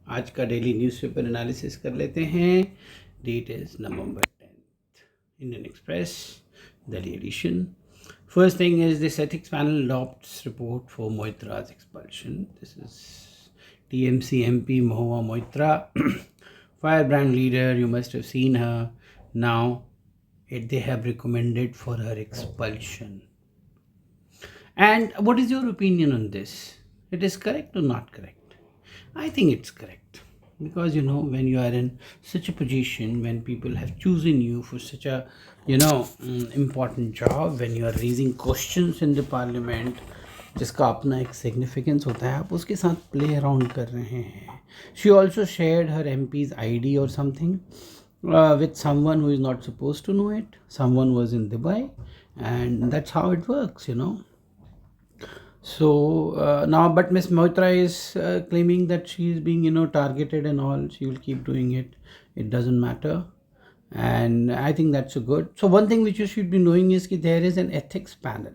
आज का daily newspaper analysis कर लेते हैं. Date is November 10th. Indian Express, Delhi edition. First thing is this ethics panel adopts report for Moitra's expulsion. This is TMC MP Mahua Moitra, firebrand leader. You must have seen her. Now they have recommended for her expulsion. And what is your opinion on this? It is correct or not correct? I think it's correct, because when you are in such a position, when people have chosen you for such a important job, when you are raising questions in the parliament, जिसका अपना एक significance होता है, आप उसके साथ play around कर रहे हैं. She also shared her MP's ID or something with someone who is not supposed to know it. Someone was in Dubai, and that's how it works. So now, but Miss Moitra is claiming that she is being targeted and all. She will keep doing it. It doesn't matter, and I think that's a good. So one thing which you should be knowing is that there is an ethics panel.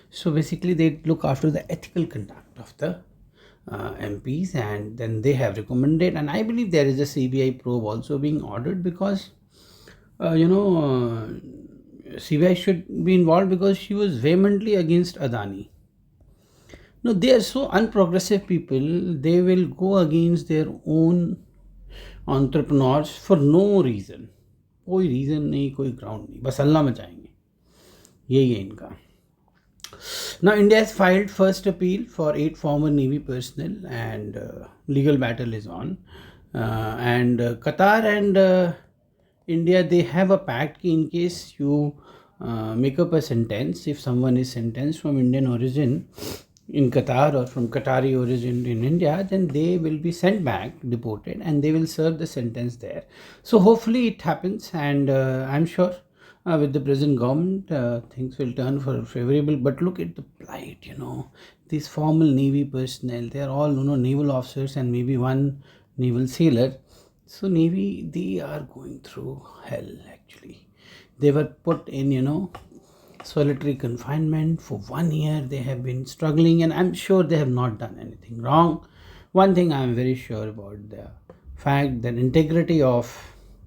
So basically they look after the ethical conduct of the MPs, and then they have recommended, and I believe there is a CBI probe also being ordered, because CBI should be involved, because she was vehemently against Adani. No, they are so unprogressive people. They will go against their own entrepreneurs for no reason. कोई reason नहीं, कोई ground नहीं, बस हल्ला मचाएंगे. यही है इनका. Now India has filed first appeal for 8 former Navy personnel, and legal battle is on. And Qatar and India, they have a pact कि in case you make up a sentence, if someone is sentenced from Indian origin in Qatar or from Qatari origin in India, then they will be sent back, deported, and they will serve the sentence there. So hopefully it happens, and I'm sure with the present government things will turn for favorable. But look at the plight, these former Navy personnel, they are all naval officers and maybe one naval sailor. So Navy, they are going through hell actually. They were put in solitary confinement for 1 year. They have been struggling, and I'm sure they have not done anything wrong. One thing I'm very sure about, the fact that integrity of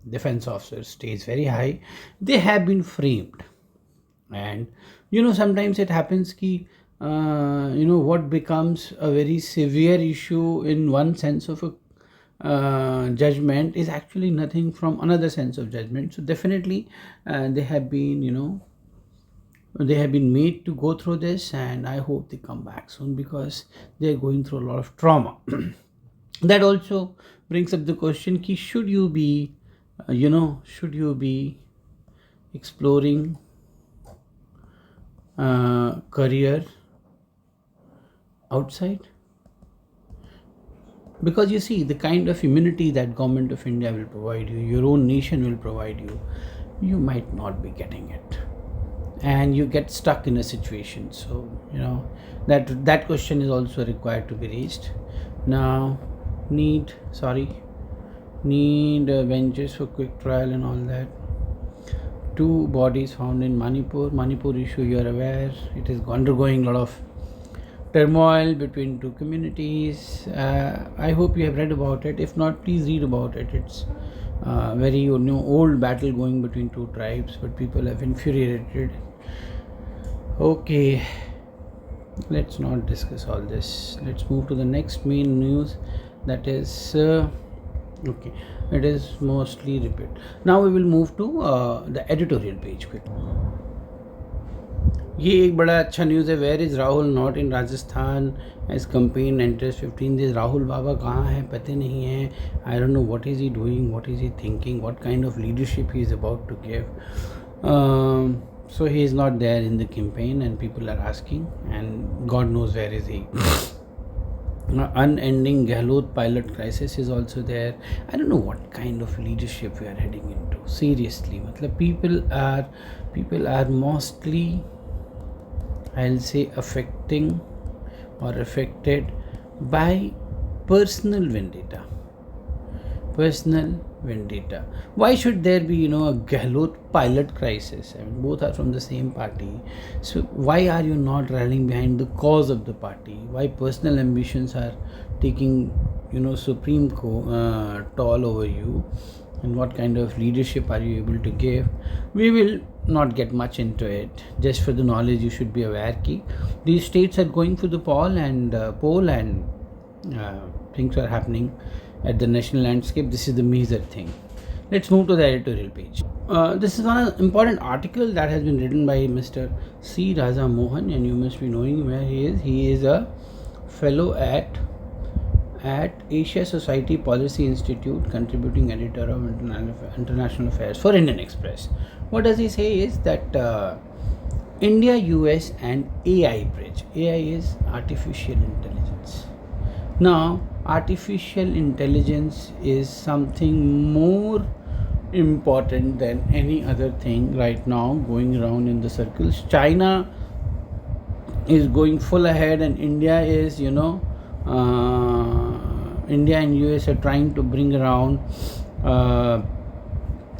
defense officers stays very high. They have been framed, and sometimes it happens ki what becomes a very severe issue in one sense of a judgment is actually nothing from another sense of judgment. So definitely they have been they have been made to go through this, and I hope they come back soon, because they are going through a lot of trauma. That also brings up the question ki should you be exploring career outside? Because you see, the kind of immunity that government of India will provide you, your own nation will provide you, you might not be getting it, and you get stuck in a situation. So that question is also required to be raised. Now need benches for quick trial and all that. 2 bodies found in Manipur issue, you are aware. It is undergoing a lot of turmoil between 2 communities. I hope you have read about it. If not, please read about it. It's very old battle going between 2 tribes, but people have infuriated. Okay, let's not discuss all this. Let's move to the next main news, that is okay, it is mostly repeat. Now we will move to the editorial page quickly. ये एक बड़ा अच्छा news है. Where is Rahul not in Rajasthan as campaign enters 15 days. Rahul Baba कहाँ हैं, पता नहीं है. I don't know what is he doing, what is he thinking, what kind of leadership he is about to give. So he is not there in the campaign, and people are asking, and God knows where is he. Unending Gehlot pilot crisis is also there. I don't know what kind of leadership we are heading into. Seriously, people are mostly, I'll say, affected by personal vendetta. Why should there be a Gehlot pilot crisis? I mean, both are from the same party. So why are you not rallying behind the cause of the party? Why personal ambitions are taking tall over you, and what kind of leadership are you able to give. We will not get much into it. Just for the knowledge, you should be aware ki these states are going for the poll, and things are happening at the national landscape. This is the major thing. Let's move to the editorial page. This is one important article that has been written by Mr. C. Raja Mohan, and you must be knowing where he is. He is a fellow at Asia Society Policy Institute, contributing editor of International Affairs for Indian Express. What does he say is that India, US and AI bridge. AI is artificial intelligence. Now, artificial intelligence is something more important than any other thing right now going around in the circles. China is going full ahead, and India is, India and US are trying to bring around.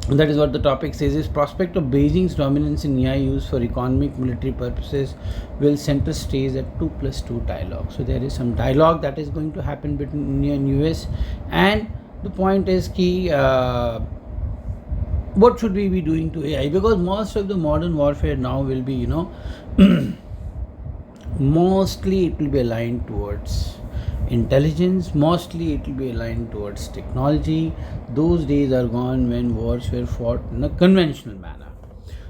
That is what the topic says, is prospect of Beijing's dominance in AI use for economic military purposes will center stage at 2+2 dialogue. So there is some dialogue that is going to happen between India and US, and the point is ki what should we be doing to AI, because most of the modern warfare now will be mostly it will be aligned towards intelligence, mostly it will be aligned towards technology. Those days are gone when wars were fought in a conventional manner.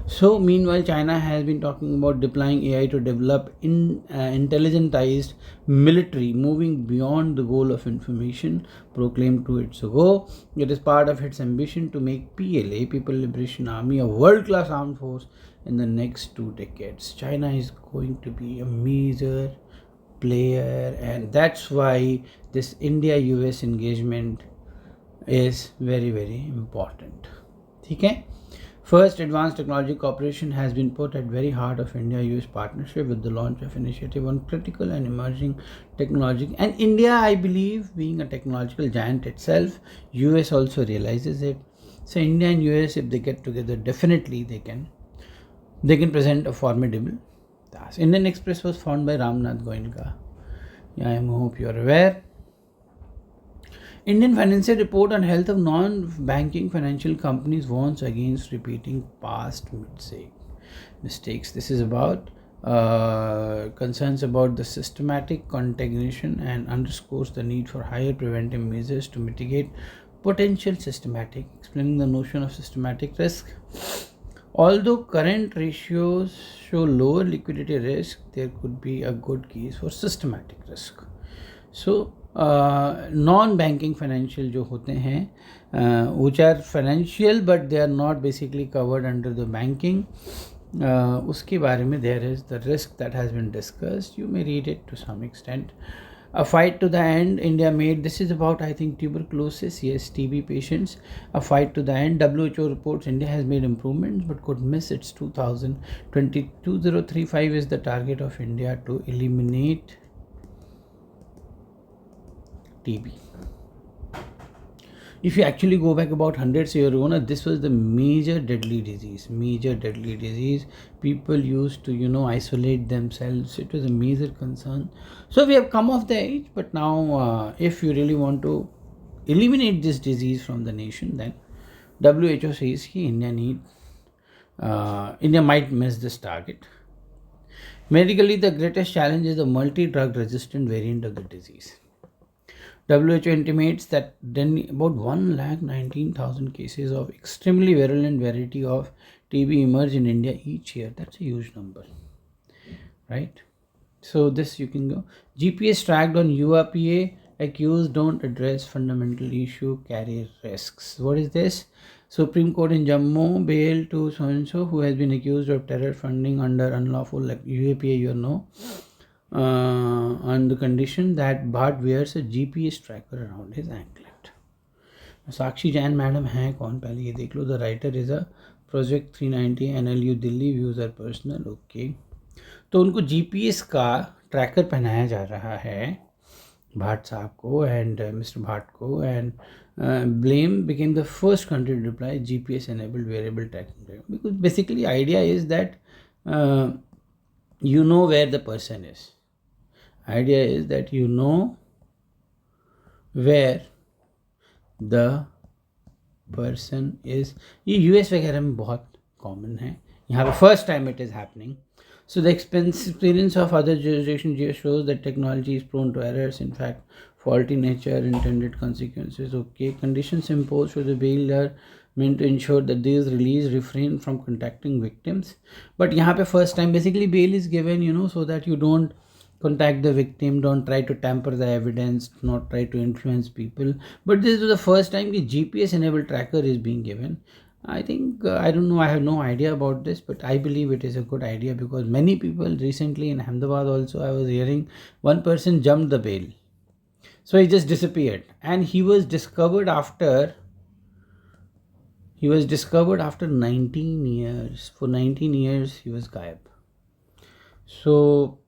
So meanwhile, China has been talking about deploying AI to develop intelligentized military, moving beyond the goal of information proclaimed 2 years ago. It is part of its ambition to make PLA, People Liberation Army, a world-class armed force in the next 2 decades. China is going to be a major player, and that's why this India-US engagement is very, very important. Okay? First, advanced technology cooperation has been put at very heart of India-US partnership with the launch of initiative on critical and emerging technology. And India, I believe, being a technological giant itself, US also realizes it. So India and US, if they get together, definitely they can present a formidable task. Indian Express was founded by Ramnath Goenka. I hope you are aware. Indian Financial Report on Health of Non-Banking Financial Companies warns against repeating past mistakes. This is about concerns about the systematic contamination and underscores the need for higher preventive measures to mitigate potential systematic, explaining the notion of systematic risk. Although current ratios show lower liquidity risk, there could be a good case for systematic risk. So non-banking financial जो होते हैं, which are financial but they are not basically covered under the banking, उसके बारे में there is the risk that has been discussed. You may read it to some extent. A fight to the end, India made, this is about I think tuberculosis, yes, TB patients. A fight to the end, WHO reports India has made improvements but could miss its 2035 is the target of India to eliminate TB. If you actually go back about hundreds of years ago, this was the major deadly disease. People used to, isolate themselves. It was a major concern. So we have come of the age, but now if you really want to eliminate this disease from the nation, then WHO says India might miss this target. Medically, the greatest challenge is the multi-drug resistant variant of the disease. WHO intimates that then about 119,000 cases of extremely virulent variety of TB emerge in India each year. That's a huge number, right? So this you can go. GPS tracked on UAPA accused don't address fundamental issue, carry risks. What is this? Supreme Court in Jammu bail to so-and-so who has been accused of terror funding under unlawful UAPA, on the condition that Bhatt wears a GPS tracker around his anklet. Sakshi Jain madam hai kaun, pehle ye dekh lo. The writer is a Project 390 NLU Delhi, views are personal. Okay, तो उनको GPS का tracker पहनाया जा रहा है भाट साहब को and Mr. Bhatt को, and blame became the first country to deploy GPS enabled wearable tracking, because basically idea is that where the person is. Idea is that where the person is, ये US वगैरह में बहुत common है, यहाँ पे first time it is happening. So the experience of other jurisdictions here shows that technology is prone to errors, in fact, faulty nature, intended consequences. Okay, conditions imposed for the bail are meant to ensure that these release refrain from contacting victims. But यहाँ पे first time basically bail is given, so that you don't contact the victim, don't try to tamper the evidence, not try to influence people. But this is the first time the GPS enabled tracker is being given. I think, I don't know, I have no idea about this, but I believe it is a good idea, because many people recently in Ahmedabad also, I was hearing one person jumped the bail. So he just disappeared, and he was discovered after 19 years. For 19 years he was gayab. So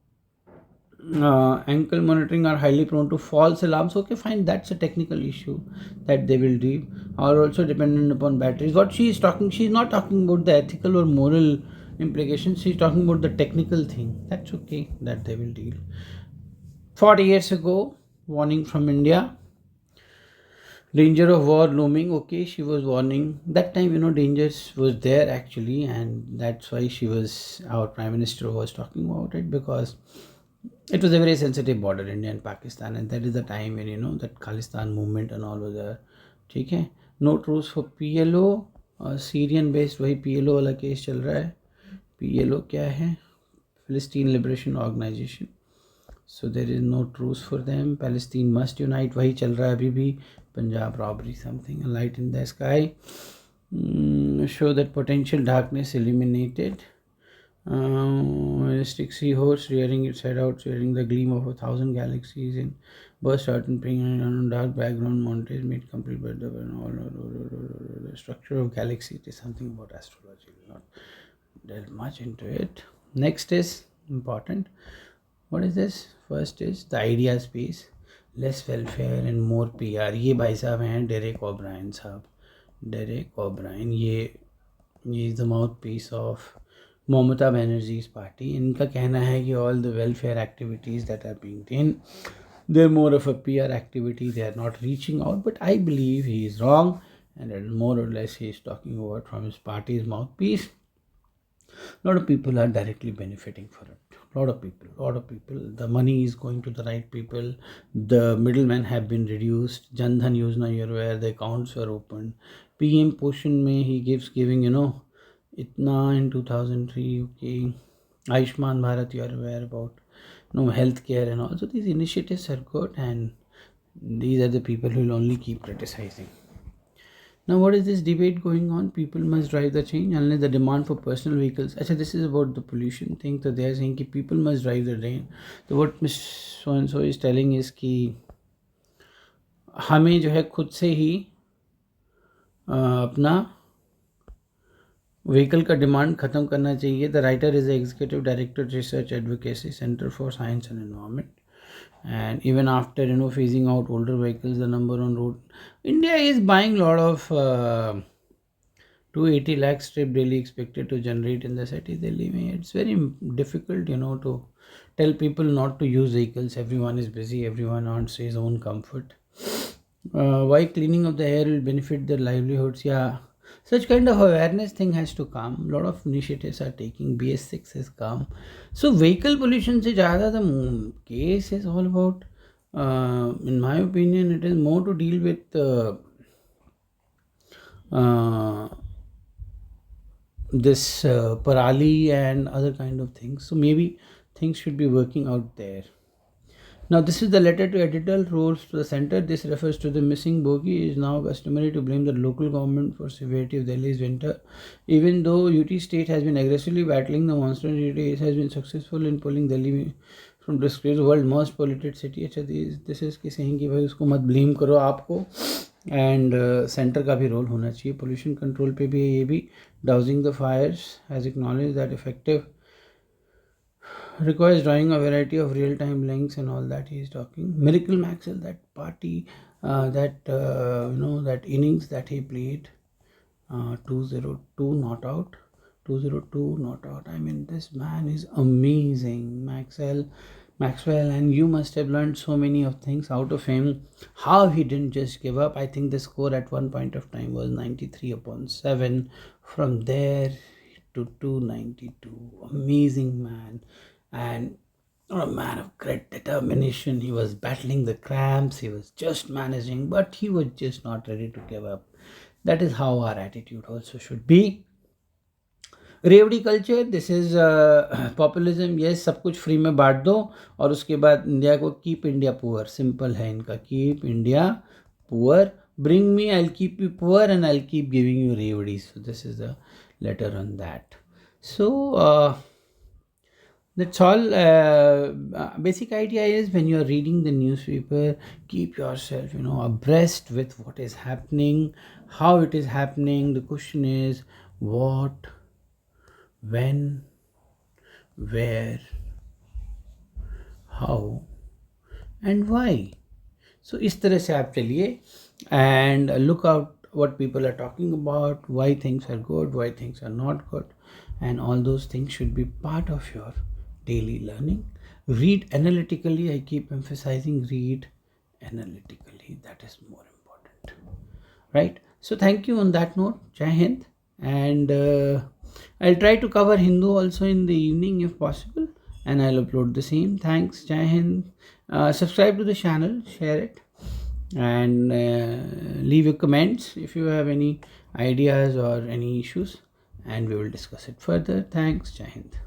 ankle monitoring are highly prone to false alarms. Okay, fine, that's a technical issue that they will do. Are also dependent upon batteries. What she's not talking about the ethical or moral implications. She's talking about the technical thing. That's okay, that they will deal. 40 years ago, warning from India. Danger of war looming. Okay, she was warning that time. Dangers was there actually, and that's why our prime minister was talking about it, because it was a very sensitive border, India and Pakistan, and that is the time when that Khalistan movement and all was there. ठीक है. No truce for PLO, Syrian based वही PLO वाला case चल रहा है. PLO क्या है? Palestine Liberation Organization. So there is no truce for them. Palestine must unite. वही चल रहा है अभी भी. Punjab robbery, something, a light in the sky. Show that potential darkness eliminated. Stick seahorse rearing its head out, sharing the gleam of 1,000 galaxies in burst out and ping on dark background montage made complete by the structure of galaxy. It is something about astrology. Will not delve much into it. Next is important. What is this? First is the idea space, less welfare and more PR. ये भाई साहब हैं Derek O'Brien साहब. Derek O'Brien, ये is the mouthpiece of Mamata Banerjee's party. इनका कहना है कि all the welfare activities that are being done, they're more of a PR activity. They are not reaching out. But I believe he is wrong, and more or less he is talking about from his party's mouthpiece. A lot of people are directly benefiting for it. A lot of people. The money is going to the right people. The middlemen have been reduced. Jan Dhan Yojana, you're aware, the accounts were opened. PM Poshan mein he giving, itna in 2003. Okay. Ayushman Bharat, you are aware about, healthcare and all. So these initiatives are good, and these are the people who will only keep criticizing. Now, what is this debate going on? People must drive the change unless the demand for personal vehicles. Actually, this is about the pollution thing. So they are saying that people must drive the train. So what Miss So and so is telling is कि हमें जो है खुद से ही अपना vehicle का demand ख़त्म करना चाहिए. The writer is the executive director research advocacy centre for science and environment. And even after phasing out older vehicles, the number on road, India is buying a lot of 280 lakh strip daily expected to generate in the cities they live in. It's very difficult to tell people not to use vehicles. Everyone is busy, everyone wants his own comfort. Why cleaning of the air will benefit their livelihoods? Yeah, such kind of awareness thing has to come. A lot of initiatives are taking. BS6 has come. So vehicle pollution se zyada the case is all about, in my opinion, it is more to deal with this parali and other kind of things. So maybe things should be working out there. Now, this is the letter to editorial roles to the center. This refers to the missing bogie. It is now customary to blame the local government for severity of Delhi's winter. Even though UT state has been aggressively battling the monsoon, it has been successful in pulling Delhi from disgrace, world most polluted city. अच्छा, this is कि saying कि भाई उसको मत blame करो आपको, and center का भी role होना चाहिए. Pollution control पे भी ये भी dousing the fires has acknowledged that effective requires drawing a variety of real-time links and all that he is talking. Miracle Maxwell, that party, that innings that he played, 202 not out, 202 not out. I mean, this man is amazing. Maxwell, Maxwell, and you must have learned so many of things out of him. How he didn't just give up. I think the score at one point of time was 93 upon 7. From there to 292. Amazing man. And a man of great determination. He was battling the cramps. He was just managing, but he was just not ready to give up. That is how our attitude also should be. रेवड़ी culture, this is populism, yes, सब कुछ free में बांट दो और उसके बाद India को कीप इंडिया पुअर, सिंपल है इनका, keep India poor, bring me, I keep you poor and I keep giving you revdi. So this is the letter on that. So that's all. Basic idea is, when you are reading the newspaper, keep yourself, abreast with what is happening, how it is happening. The question is what, when, where, how and why. So इस तरह से आप चलिए and look out what people are talking about, why things are good, why things are not good, and all those things should be part of your daily learning. Read analytically. I keep emphasizing, read analytically. That is more important, right? So thank you on that note. Jai Hind. And I'll try to cover Hindu also in the evening if possible, and I'll upload the same. Thanks. Jai Hind. Subscribe to the channel, share it, and leave your comments if you have any ideas or any issues, and we will discuss it further. Thanks. Jai Hind.